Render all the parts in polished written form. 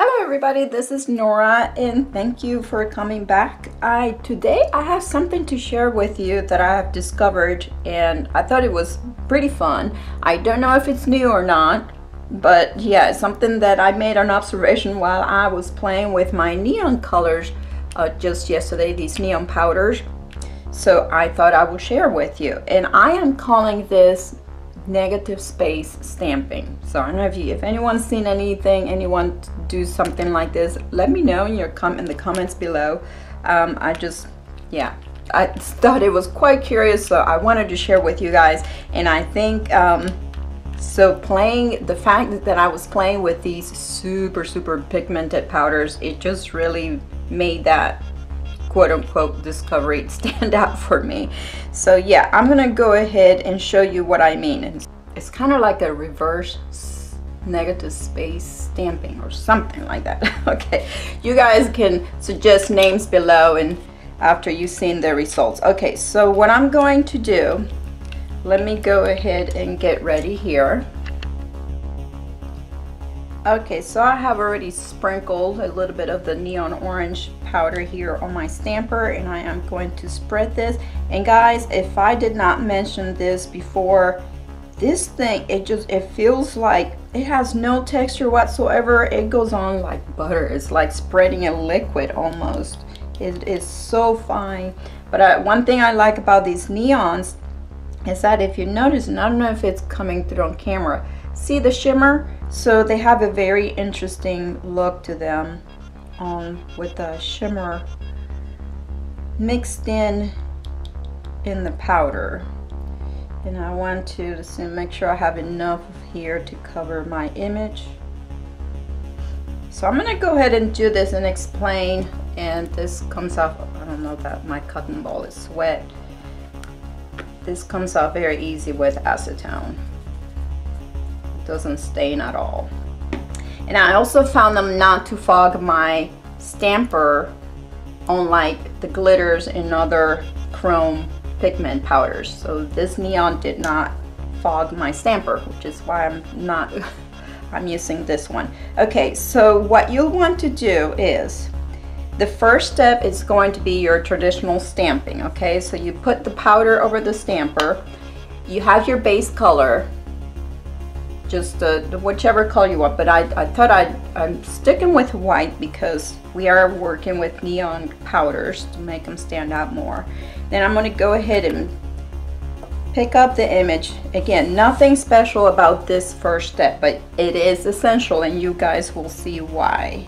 Hello everybody, this is Nora and thank you for coming back. Today I have something to share with you that I have discovered and I thought it was pretty fun. I don't know if it's new or not, but yeah, it's something that I made an observation while I was playing with my neon colors just yesterday, these neon powders. So I thought I would share with you, and I am calling this negative space stamping. So I don't know if anyone's seen anyone do something like this. Let me know in the comments below. I thought it was quite curious, so I wanted to share with you guys. And I think the fact that I was playing with these super pigmented powders, it just really made that quote-unquote discovery stand out for me. So yeah, I'm gonna go ahead and show you what I mean. It's kind of like a reverse negative space stamping or something like that. Okay, you guys can suggest names below and after you've seen the results. Okay, so what I'm going to do, let me go ahead and get ready here. Okay, so I have already sprinkled a little bit of the neon orange powder here on my stamper, and I am going to spread this. And guys, if I did not mention this before, this thing, it feels like it has no texture whatsoever. It goes on like butter. It's like spreading a liquid almost. It is so fine. But one thing I like about these neons is that if you notice, and I don't know if it's coming through on camera, see the shimmer? So they have a very interesting look to them with the shimmer mixed in the powder. And I want to make sure I have enough here to cover my image. So I'm gonna go ahead and do this and explain, and this comes off, I don't know that my cotton ball is wet. This comes off very easy with acetone. Doesn't stain at all. And I also found them not to fog my stamper on like the glitters and other chrome pigment powders. So this neon did not fog my stamper, which is why I'm using this one. Okay, so what you'll want to do is, the first step is going to be your traditional stamping. Okay, so you put the powder over the stamper, you have your base color, just whichever color you want, but I thought I'm sticking with white because we are working with neon powders to make them stand out more. Then I'm going to go ahead and pick up the image. Again, nothing special about this first step, but it is essential and you guys will see why.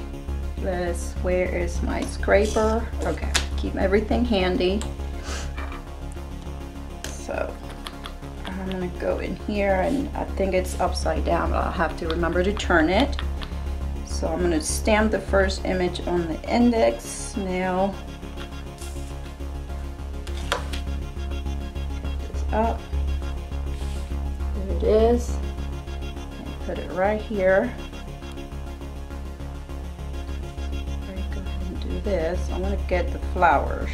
Where is my scraper? Okay, keep everything handy. So I'm gonna go in here, and I think it's upside down, but I'll have to remember to turn it. So I'm gonna stamp the first image on the index nail. Pick this up. There it is. And put it right here. Go ahead and do this. I'm gonna get the flowers.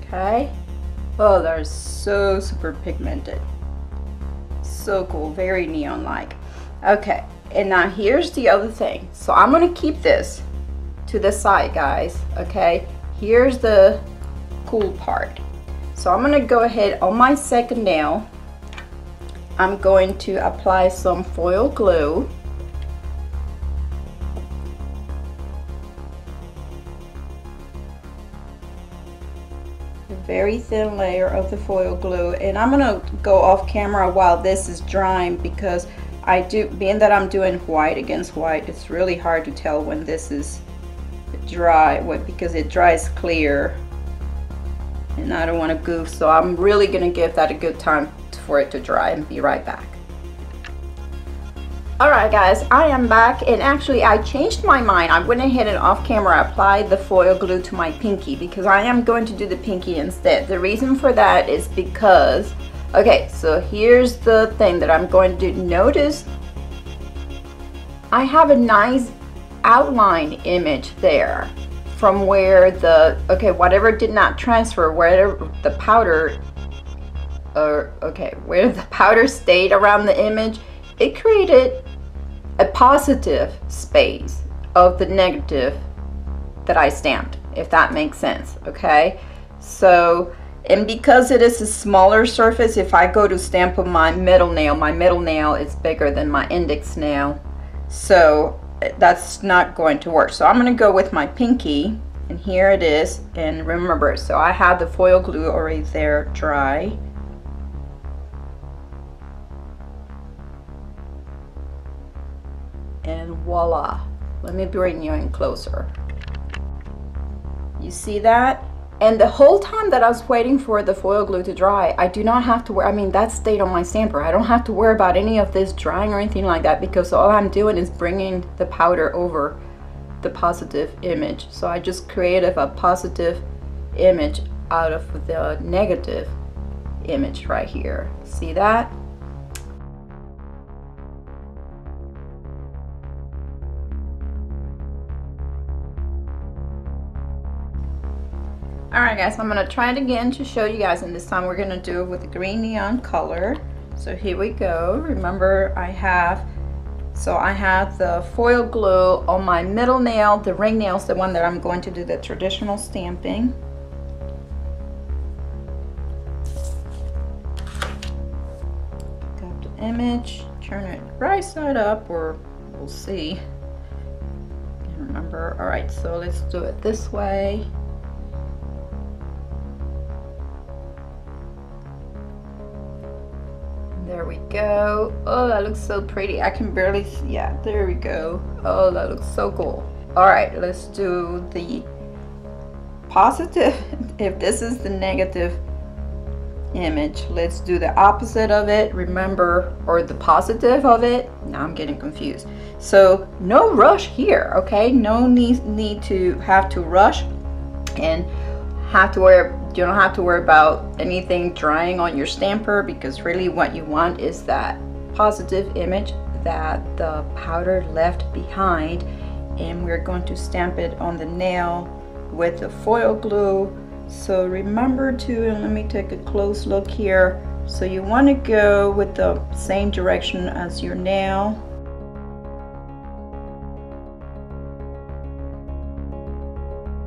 Okay. Oh, they're so super pigmented. So cool, very neon-like. Okay, and now here's the other thing. So I'm gonna keep this to the side, guys. Okay, here's the cool part. So I'm gonna go ahead on my second nail. I'm going to apply some foil glue. Very thin layer of the foil glue, and I'm gonna go off camera while this is drying because being that I'm doing white against white, it's really hard to tell when this is dry because it dries clear and I don't want to goof, so I'm really gonna give that a good time for it to dry and be right back. Alright guys, I am back, and actually I changed my mind. I went ahead and off camera applied the foil glue to my pinky because I am going to do the pinky instead. The reason for that is because, okay, so here's the thing that I'm going to do. Notice I have a nice outline image there from where the, okay, whatever did not transfer, wherever the powder where the powder stayed around the image, it created a positive space of the negative that I stamped, if that makes sense. Okay, so, and because it is a smaller surface, if I go to stamp on my middle nail is bigger than my index nail, so that's not going to work. So I'm going to go with my pinky, and here it is. And remember, so I have the foil glue already there dry. And voila, let me bring you in closer. You see that? And the whole time that I was waiting for the foil glue to dry, I do not have to worry, I mean, that stayed on my stamper. I don't have to worry about any of this drying or anything like that, because all I'm doing is bringing the powder over the positive image. So I just created a positive image out of the negative image right here. See that? Alright guys, I'm going to try it again to show you guys, and this time we're going to do it with the green neon color. So here we go. Remember, I have the foil glue on my middle nail. The ring nail is the one that I'm going to do the traditional stamping. Got the image, turn it right side up, or we'll see. Remember, alright, so let's do it this way. There we go. Oh, that looks so pretty. I can barely see. Yeah, there we go. Oh, that looks so cool. All right, let's do the positive. If this is the negative image, let's do the opposite of it. Remember, or the positive of it. Now I'm getting confused. So no rush here, okay? No need to have to rush and have to worry. You don't have to worry about anything drying on your stamper, because really what you want is that positive image that the powder left behind, and we're going to stamp it on the nail with the foil glue. So remember to, and let me take a close look here, so you want to go with the same direction as your nail.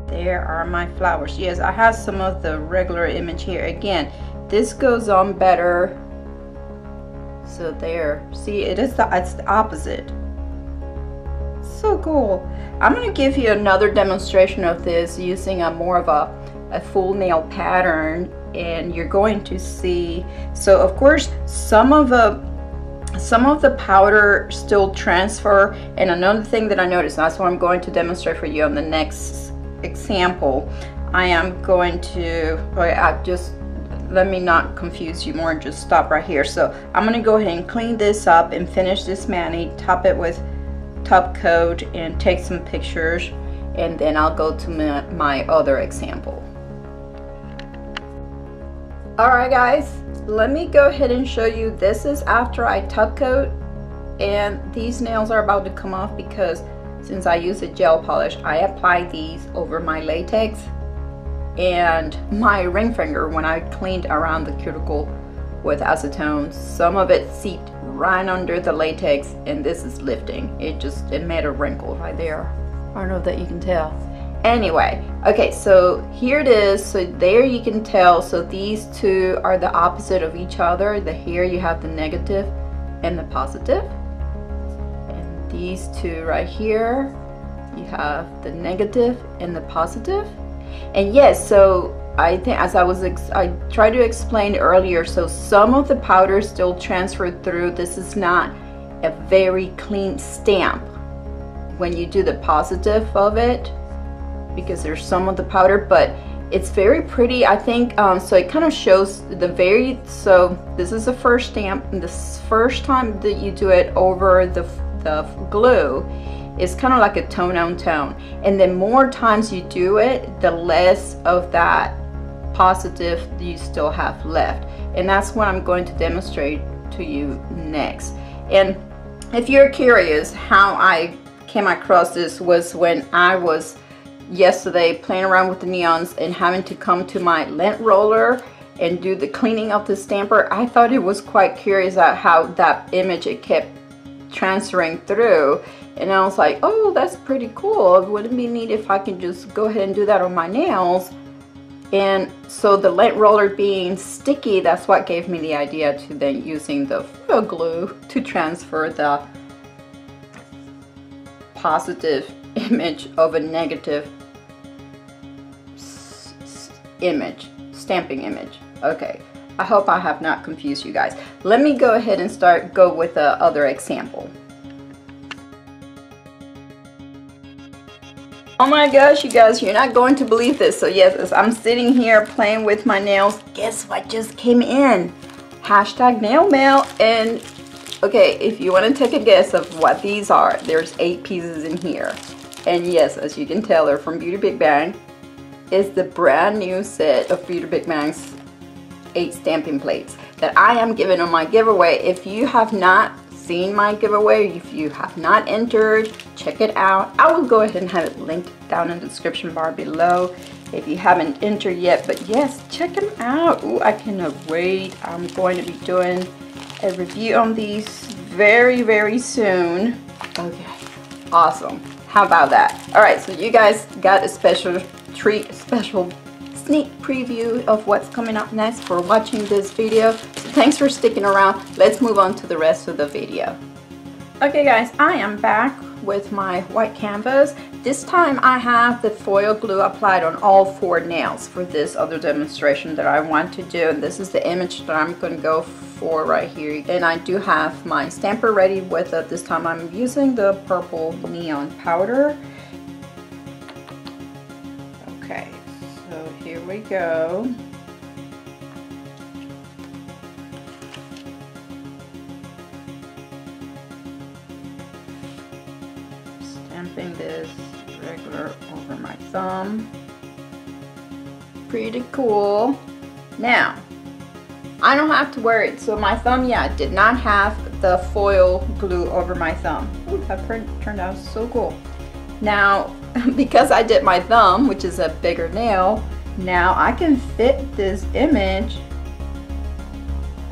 There are my flowers. Yes, I have some of the regular image here. Again, this goes on better. So there, see, it's the opposite. So cool. I'm going to give you another demonstration of this using a more of a full nail pattern, and you're going to see. So of course, some of the powder still transfer, and another thing that I noticed, that's what I'm going to demonstrate for you on the next example. I am going to, let me not confuse you more and just stop right here. So I'm going to go ahead and clean this up and finish this mani, top it with top coat, and take some pictures, and then I'll go to my other example. Alright guys, let me go ahead and show you. This is after I top coat, and these nails are about to come off because since I use a gel polish, I apply these over my latex and my ring finger. When I cleaned around the cuticle with acetone, some of it seeped right under the latex, and this is lifting. It made a wrinkle right there. I don't know if that you can tell. Anyway, okay, so here it is. So there you can tell. So these two are the opposite of each other. Here you have the negative and the positive. These two right here, you have the negative and the positive. And yes, so I think, as I tried to explain earlier, so some of the powder still transferred through. This is not a very clean stamp when you do the positive of it, because there's some of the powder, but it's very pretty, I think. So it kind of shows so this is the first stamp, and the first time that you do it over the glue is kind of like a tone on tone, and the more times you do it, the less of that positive you still have left, and that's what I'm going to demonstrate to you next. And if you're curious how I came across this, was when I was yesterday playing around with the neons and having to come to my lint roller and do the cleaning of the stamper, I thought it was quite curious at how that image, it kept transferring through, and I was like, oh, that's pretty cool. Wouldn't it be neat if I can just go ahead and do that on my nails? And so the lint roller being sticky, that's what gave me the idea to then using the foil glue to transfer the positive image of a negative image, stamping image. Okay, I hope I have not confused you guys. Let me go ahead and go with the other example. Oh my gosh, you guys, you're not going to believe this. So yes, as I'm sitting here playing with my nails, guess what just came in? Hashtag nail mail. And okay, if you want to take a guess of what these are, there's 8 pieces in here. And yes, as you can tell, they're from Beauty Big Bang. It's the brand new set of Beauty Big Bang's 8 stamping plates that I am giving on my giveaway. If you have not seen my giveaway, if you have not entered, check it out. I will go ahead and have it linked down in the description bar below if you haven't entered yet. But yes, check them out. Ooh, I cannot wait. I'm going to be doing a review on these very, very soon. Okay, awesome. How about that? All right, so you guys got a special treat, a special sneak preview of what's coming up next for watching this video. So thanks for sticking around. Let's move on to the rest of the video. Okay guys, I am back with my white canvas. This time I have the foil glue applied on all 4 nails for this other demonstration that I want to do. And this is the image that I'm going to go for right here. And I do have my stamper ready with it. This time I'm using the purple neon powder. Okay, so here we go. Stamping this regular over my thumb. Pretty cool. Now, I don't have to wear it. So my thumb, yeah, did not have the foil glue over my thumb. Ooh, that turned out so cool. Now, because I did my thumb, which is a bigger nail, now I can fit this image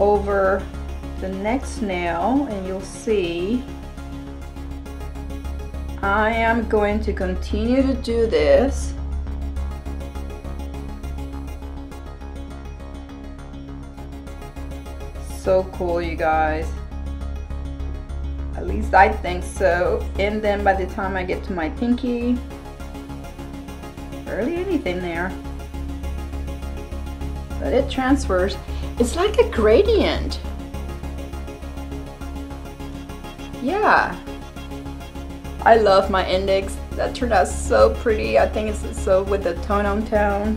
over the next nail, and you'll see I am going to continue to do this. So cool, you guys. At least I think so. And then by the time I get to my pinky, barely anything there. But it transfers. It's like a gradient. Yeah. I love my index. That turned out so pretty. I think it's so with the tone on tone.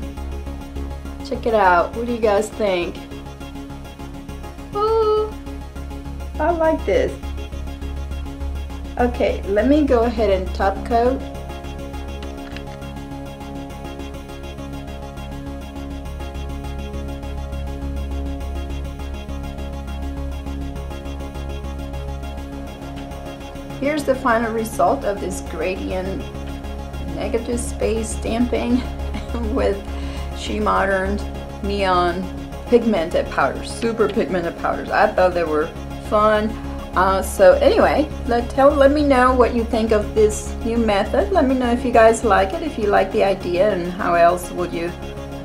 Check it out. What do you guys think? Oh, I like this. Okay, let me go ahead and top coat. Here's the final result of this gradient negative space stamping with Shemodern neon pigmented powders, super pigmented powders. I thought they were fun. So anyway, let me know what you think of this new method. Let me know if you guys like it, if you like the idea, and how else would you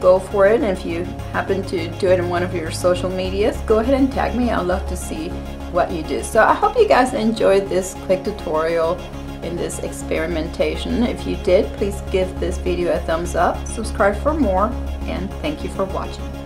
go for it. And if you happen to do it in one of your social medias, go ahead and tag me. I'd love to see what you do. So I hope you guys enjoyed this quick tutorial in this experimentation. If you did, please give this video a thumbs up, subscribe for more, and thank you for watching.